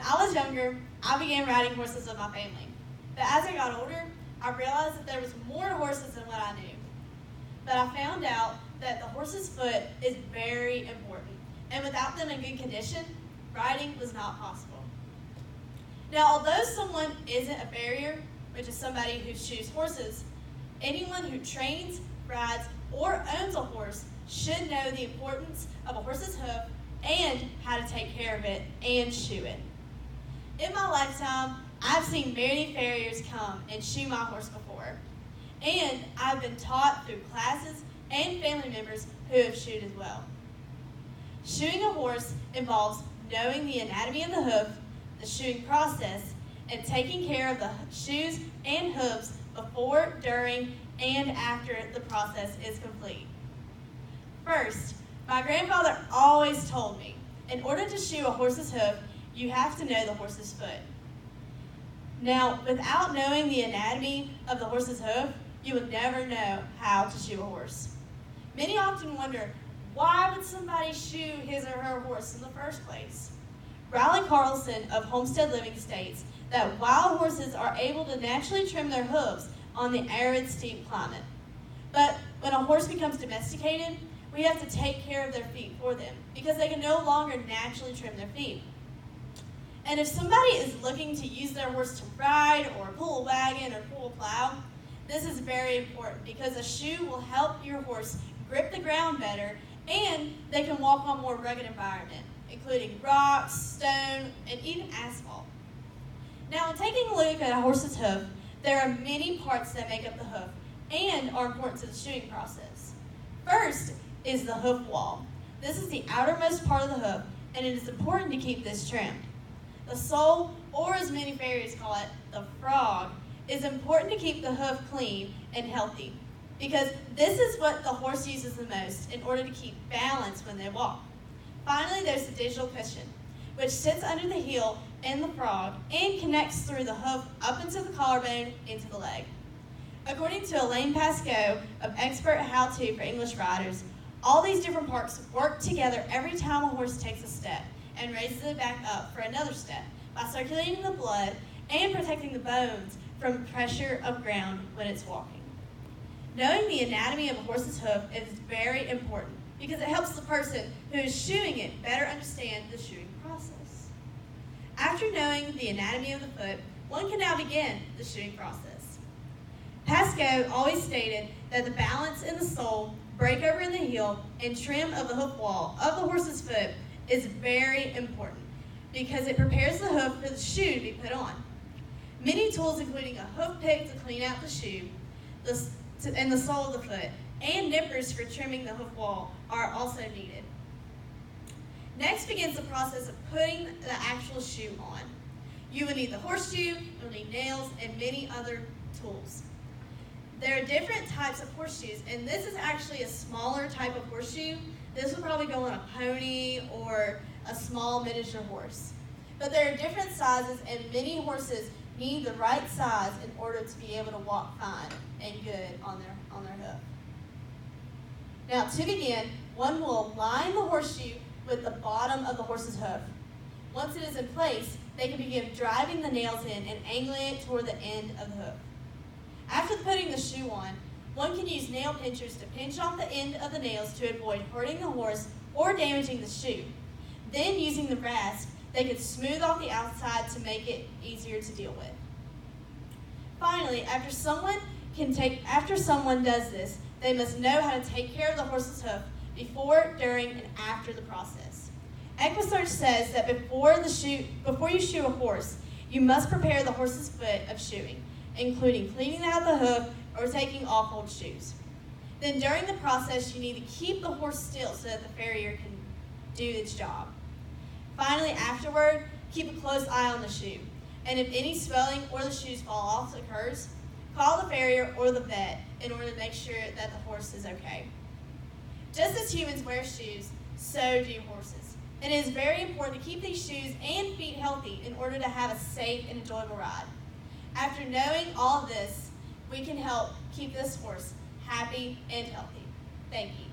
I was younger, I began riding horses with my family. But as I got older, I realized that there was more to horses than what I knew. But I found out that the horse's foot is very important, and without them in good condition, riding was not possible. Now, although someone isn't a farrier, which is somebody who shoes horses, anyone who trains, rides, or owns a horse should know the importance of a horse's hoof and how to take care of it and shoe it. In my lifetime, I've seen many farriers come and shoe my horse before, and I've been taught through classes and family members who have shoed as well. Shoeing a horse involves knowing the anatomy of the hoof, the shoeing process, and taking care of the shoes and hooves before, during, and after the process is complete. First, my grandfather always told me, in order to shoe a horse's hoof, you have to know the horse's foot. Now, without knowing the anatomy of the horse's hoof, you will never know how to shoe a horse. Many often wonder, why would somebody shoe his or her horse in the first place? Riley Carlson of Homestead Living states that wild horses are able to naturally trim their hooves on the arid, steep climate. But when a horse becomes domesticated, we have to take care of their feet for them because they can no longer naturally trim their feet. And if somebody is looking to use their horse to ride or pull a wagon or pull a plow, this is very important because a shoe will help your horse grip the ground better and they can walk on more rugged environment, including rocks, stone, and even asphalt. Now, in taking a look at a horse's hoof, there are many parts that make up the hoof and are important to the shoeing process. First is the hoof wall. This is the outermost part of the hoof, and it is important to keep this trimmed. The sole, or as many farriers call it, the frog, is important to keep the hoof clean and healthy because this is what the horse uses the most in order to keep balance when they walk. Finally, there's the digital cushion, which sits under the heel in the frog and connects through the hoof up into the collarbone into the leg. According to Elaine Pascoe of Expert How-To for English Riders, all these different parts work together every time a horse takes a step and raises it back up for another step by circulating the blood and protecting the bones from pressure of ground when it's walking. Knowing the anatomy of a horse's hoof is very important because it helps the person who is shoeing it better understand the shoeing process. After knowing the anatomy of the foot, one can now begin the shoeing process. Pascoe always stated that the balance in the sole, breakover in the heel, and trim of the hoof wall of the horse's foot is very important because it prepares the hoof for the shoe to be put on. Many tools, including a hoof pick to clean out the shoe, and the sole of the foot, and nippers for trimming the hoof wall are also needed. Next begins the process of putting the actual shoe on. You will need the horseshoe, you'll need nails, and many other tools. There are different types of horseshoes, and this is actually a smaller type of horseshoe. This will probably go on a pony or a small miniature horse. But there are different sizes, and many horses need the right size in order to be able to walk fine and good on their hoof. Now, to begin, one will align the horseshoe with the bottom of the horse's hoof. Once it is in place, they can begin driving the nails in and angling it toward the end of the hoof. After putting the shoe on, one can use nail pinchers to pinch off the end of the nails to avoid hurting the horse or damaging the shoe. Then, using the rasp, they can smooth off the outside to make it easier to deal with. Finally, after someone does this, they must know how to take care of the horse's hoof before, during, and after the process. Equisearch says that before you shoe a horse, you must prepare the horse's foot of shoeing, including cleaning out the hoof or taking off old shoes. Then during the process, you need to keep the horse still so that the farrier can do its job. Finally, afterward, keep a close eye on the shoe. And if any swelling or the shoes fall off occurs, call the farrier or the vet in order to make sure that the horse is okay. Just as humans wear shoes, so do horses. And it is very important to keep these shoes and feet healthy in order to have a safe and enjoyable ride. After knowing all of this, we can help keep this horse happy and healthy. Thank you.